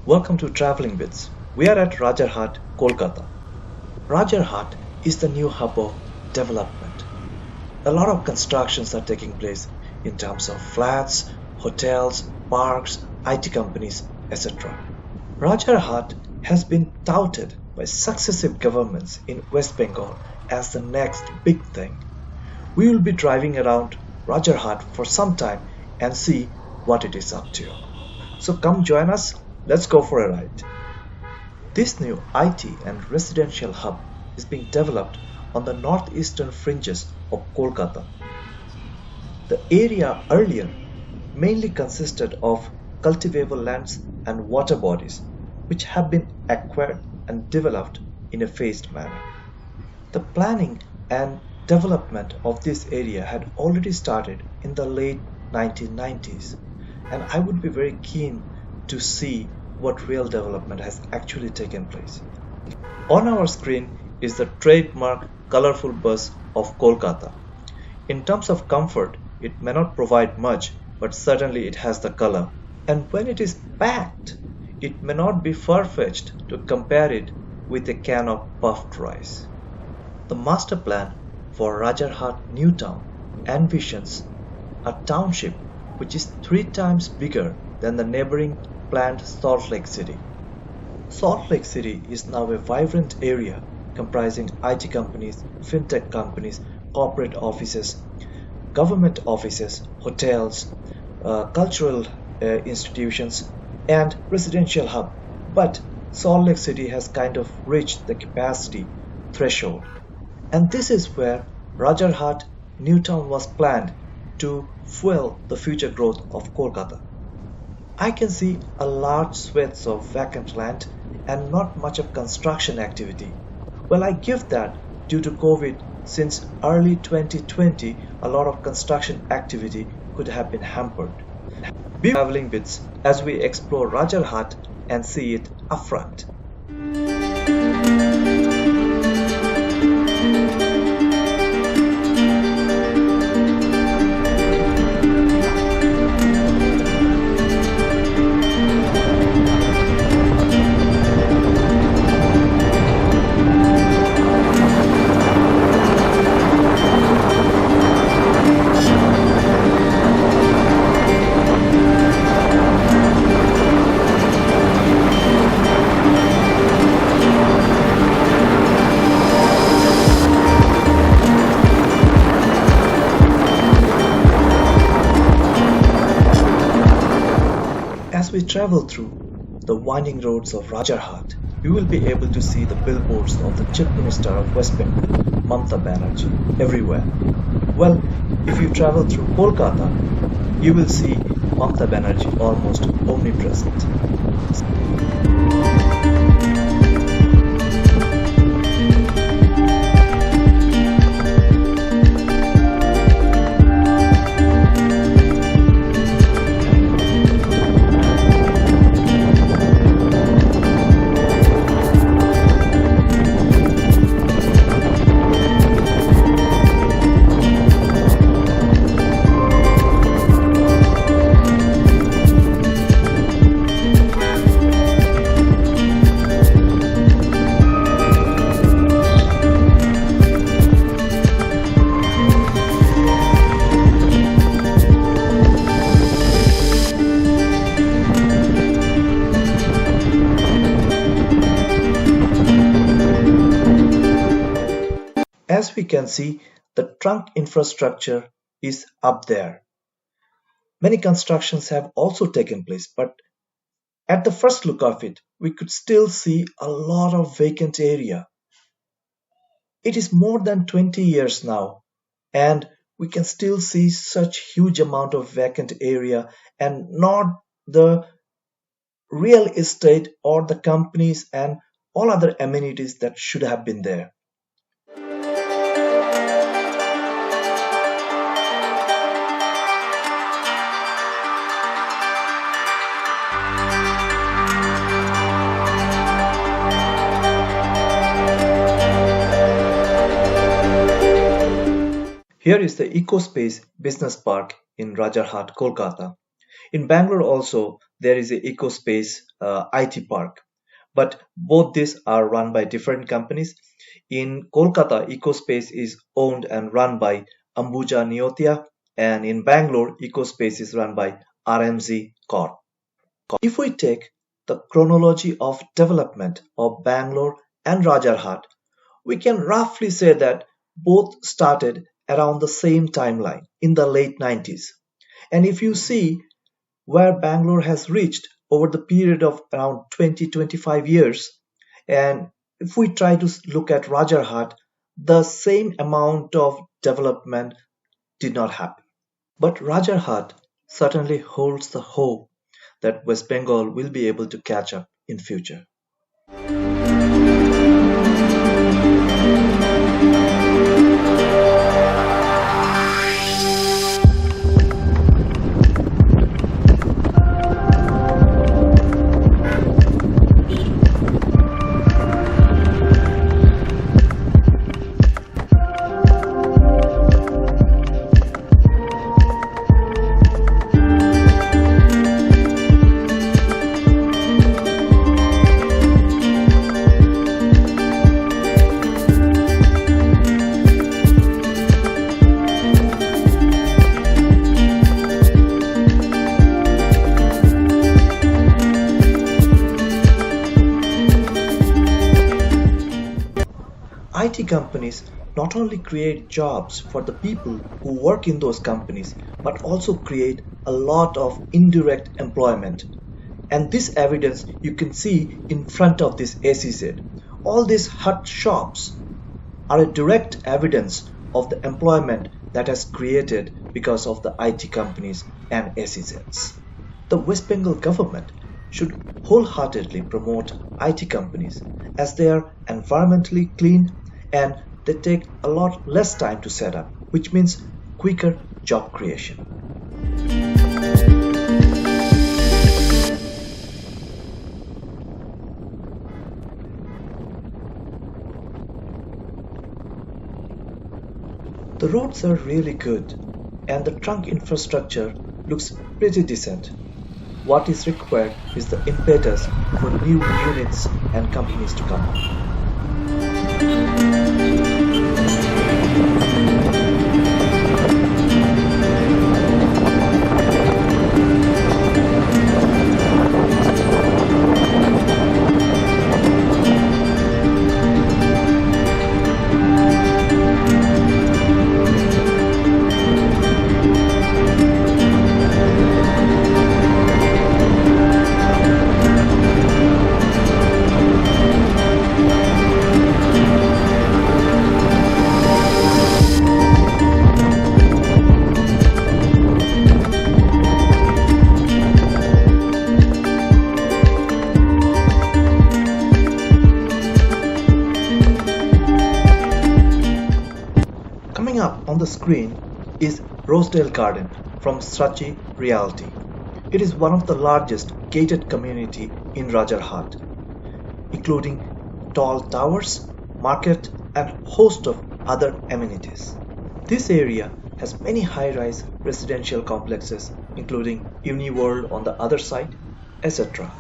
Welcome to Traveling Bits. We are at Rajarhat, Kolkata. Rajarhat is the new hub of development. A lot of constructions are taking place in terms of flats, hotels, parks, IT companies, etc. Rajarhat has been touted by successive governments in West Bengal as the next big thing. We will be driving around Rajarhat for some time and see what it is up to. So come join us, let's go for a ride. This new IT and residential hub is being developed on the northeastern fringes of Kolkata. The area earlier mainly consisted of cultivable lands and water bodies which have been acquired and developed in a phased manner. The planning and development of this area had already started in the late 1990s, and I would be very keen to see what real development has actually taken place. On our screen is the trademark colorful bus of Kolkata. In terms of comfort, it may not provide much, but certainly it has the color. And when it is packed, it may not be far-fetched to compare it with a can of puffed rice. The master plan for Rajarhat New Town envisions a township which is 3 times bigger than the neighboring planned Salt Lake City. Salt Lake City is now a vibrant area comprising IT companies, fintech companies, corporate offices, government offices, hotels, cultural institutions, and residential hub. But Salt Lake City has kind of reached the capacity threshold. And this is where Rajarhat Newtown was planned to fuel the future growth of Kolkata. I can see a large swathes of vacant land and not much of construction activity. Well, I give that due to COVID, since early 2020, a lot of construction activity could have been hampered. Be traveling bits as we explore Rajarhat and see it upfront. As we travel through the winding roads of Rajarhat, you will be able to see the billboards of the Chief Minister of West Bengal, Mamata Banerjee, everywhere. Well, if you travel through Kolkata, you will see Mamata Banerjee almost omnipresent. As we can see, the trunk infrastructure is up there. Many constructions have also taken place, but at the first look of it, we could still see a lot of vacant area. It is more than 20 years now, and we can still see such huge amount of vacant area and not the real estate or the companies and all other amenities that should have been there. Here is the Ecospace Business Park in Rajarhat, Kolkata. In Bangalore also, there is a Ecospace IT Park. But both these are run by different companies. In Kolkata, Ecospace is owned and run by Ambuja Neotia, and in Bangalore, Ecospace is run by RMZ Corp. If we take the chronology of development of Bangalore and Rajarhat, we can roughly say that both started around the same timeline in the late 90s. And if you see where Bangalore has reached over the period of around 20-25 years, and if we try to look at Rajarhat, the same amount of development did not happen. But Rajarhat certainly holds the hope that West Bengal will be able to catch up in future. IT companies not only create jobs for the people who work in those companies, but also create a lot of indirect employment. And this evidence you can see in front of this SEZ. All these hut shops are a direct evidence of the employment that has created because of the IT companies and SEZs. The West Bengal government should wholeheartedly promote IT companies as they are environmentally clean and they take a lot less time to set up, which means quicker job creation. The roads are really good and the trunk infrastructure looks pretty decent. What is required is the impetus for new units and companies to come up. Coming up on the screen is Rosedale Garden from Shrachi Realty. It is one of the largest gated community in Rajarhat, including tall towers, market and host of other amenities. This area has many high-rise residential complexes including Uniworld on the other side, etc.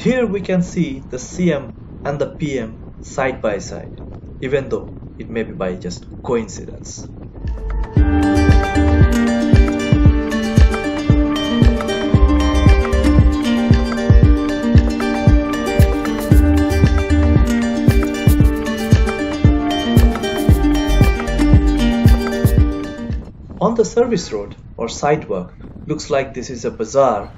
Here we can see the CM and the PM side by side, even though it may be by just coincidence. On the service road or sidewalk, looks like this is a bazaar,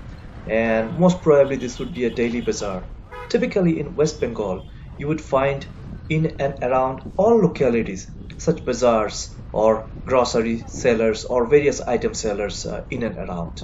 and most probably this would be a daily bazaar. Typically in West Bengal, you would find in and around all localities such bazaars or grocery sellers or various item sellers in and around.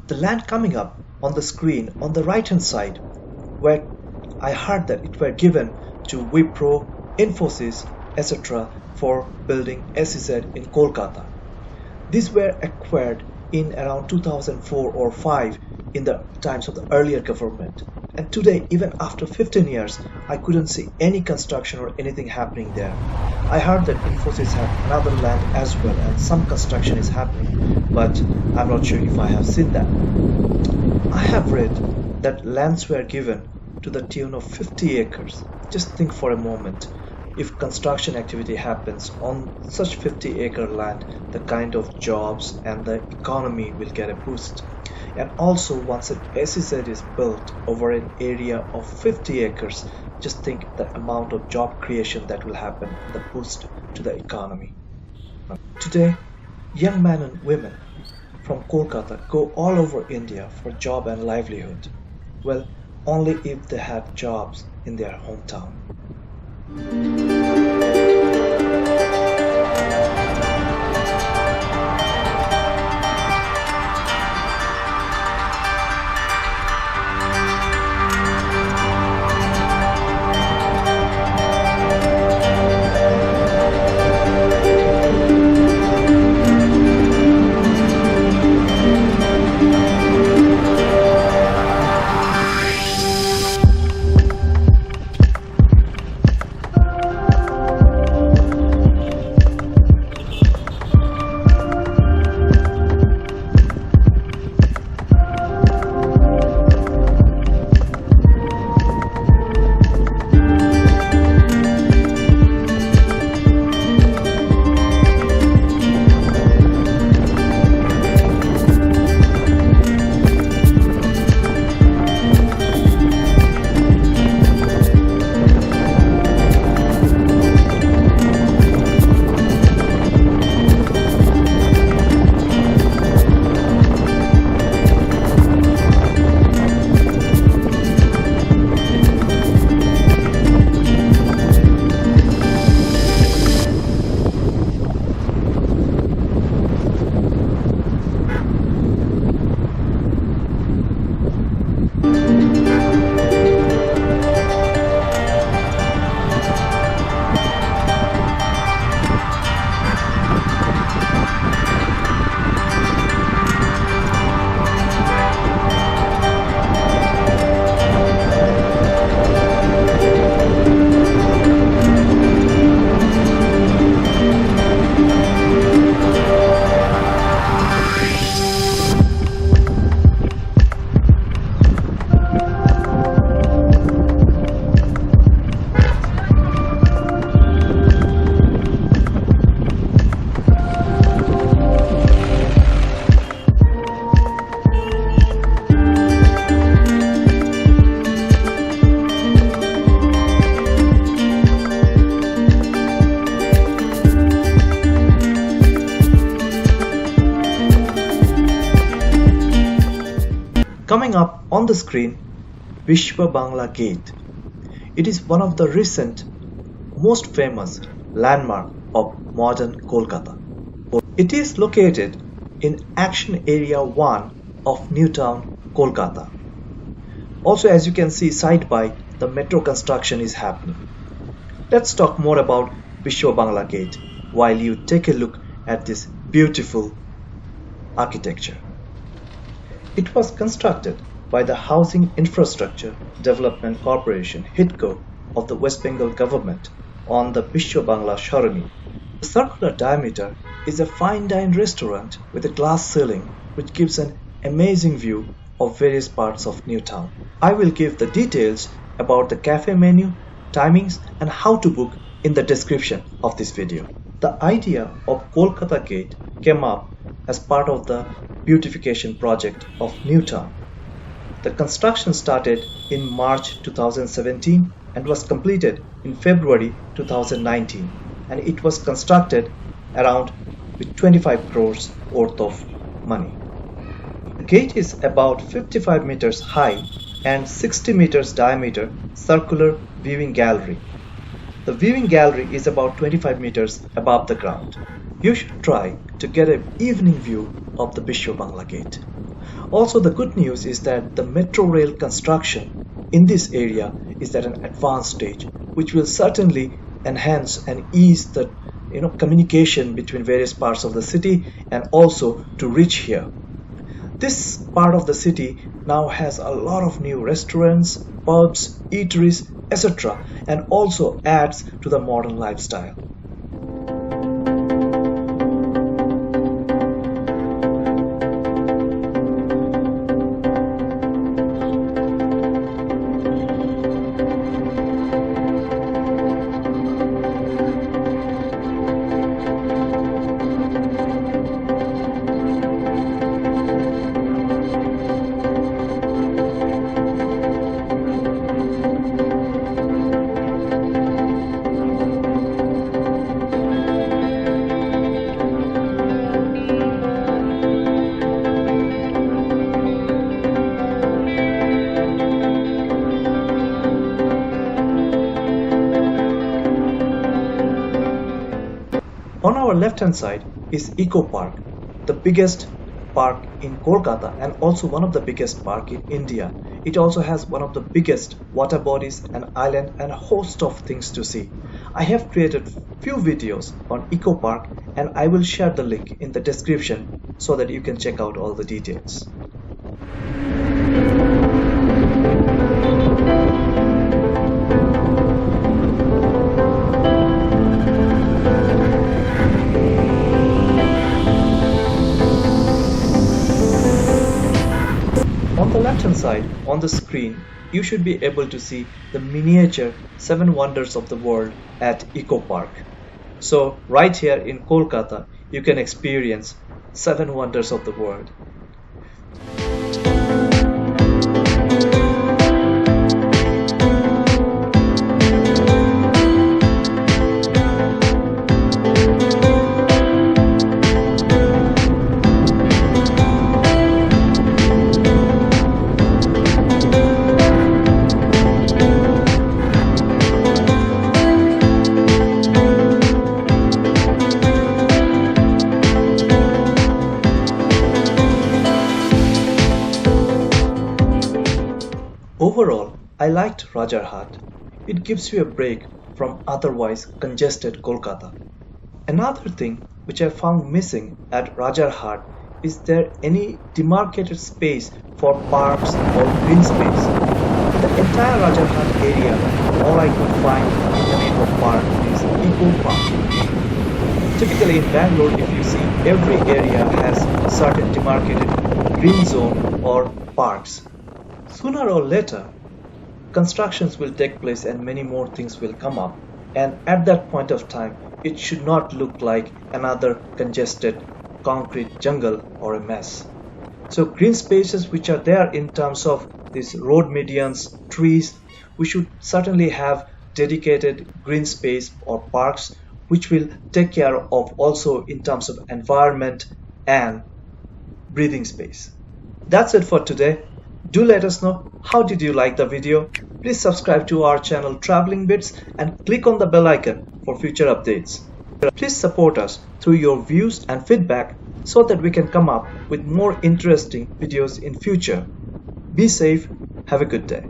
The land coming up on the screen on the right hand side, where I heard that it were given to Wipro, Infosys, etc. for building SEZ in Kolkata. These were acquired in around 2004 or 5 in the times of the earlier government. And today, even after 15 years, I couldn't see any construction or anything happening there. I heard that Infosys have another land as well and some construction is happening, but I'm not sure if I have seen that. I have read that lands were given to the tune of 50 acres. Just think for a moment. If construction activity happens on such 50-acre land, the kind of jobs and the economy will get a boost. And also, once an SEZ is built over an area of 50 acres, just think the amount of job creation that will happen, the boost to the economy. Today, young men and women from Kolkata go all over India for job and livelihood. Well, only if they have jobs in their hometown. Coming up on the screen, Bishwa Bangla Gate. It is one of the recent, most famous landmark of modern Kolkata. It is located in Action Area 1 of Newtown, Kolkata. Also, as you can see side by, the metro construction is happening. Let's talk more about Bishwa Bangla Gate while you take a look at this beautiful architecture. It was constructed by the Housing Infrastructure Development Corporation HIDCO of the West Bengal government on the Bishwa Bangla Sharani. The circular diameter is a fine dine restaurant with a glass ceiling which gives an amazing view of various parts of Newtown. I will give the details about the cafe menu, timings and how to book in the description of this video. The idea of Kolkata Gate came up as part of the beautification project of Newtown. The construction started in March 2017 and was completed in February 2019, and it was constructed around with 25 crores worth of money. The gate is about 55 meters high and 60 meters diameter circular viewing gallery. The viewing gallery is about 25 meters above the ground. You should try to get an evening view of the Bishwa Bangla Gate. Also, the good news is that the metro rail construction in this area is at an advanced stage, which will certainly enhance and ease the communication between various parts of the city and also to reach here. This part of the city now has a lot of new restaurants, pubs, eateries, etc., and also adds to the modern lifestyle. On our left hand side is Eco Park, the biggest park in Kolkata and also one of the biggest park in India. It also has one of the biggest water bodies, an island and a host of things to see. I have created few videos on Eco Park and I will share the link in the description so that you can check out all the details. On the left hand side on the screen, you should be able to see the miniature 7 wonders of the world at Eco Park. So right here in Kolkata, you can experience 7 wonders of the world. Overall, I liked Rajarhat. It gives you a break from otherwise congested Kolkata. Another thing which I found missing at Rajarhat is there any demarcated space for parks or green space. The entire Rajarhat area, all I could find in the name of park is Eco Park. Typically in Bangalore, if you see, every area has certain demarcated green zone or parks. Sooner or later, constructions will take place and many more things will come up, and at that point of time, it should not look like another congested concrete jungle or a mess. So green spaces which are there in terms of these road medians, trees, we should certainly have dedicated green space or parks which will take care of also in terms of environment and breathing space. That's it for today. Do let us know how did you like the video. Please subscribe to our channel Traveling Bits and click on the bell icon for future updates. Please support us through your views and feedback so that we can come up with more interesting videos in future. Be safe. Have a good day.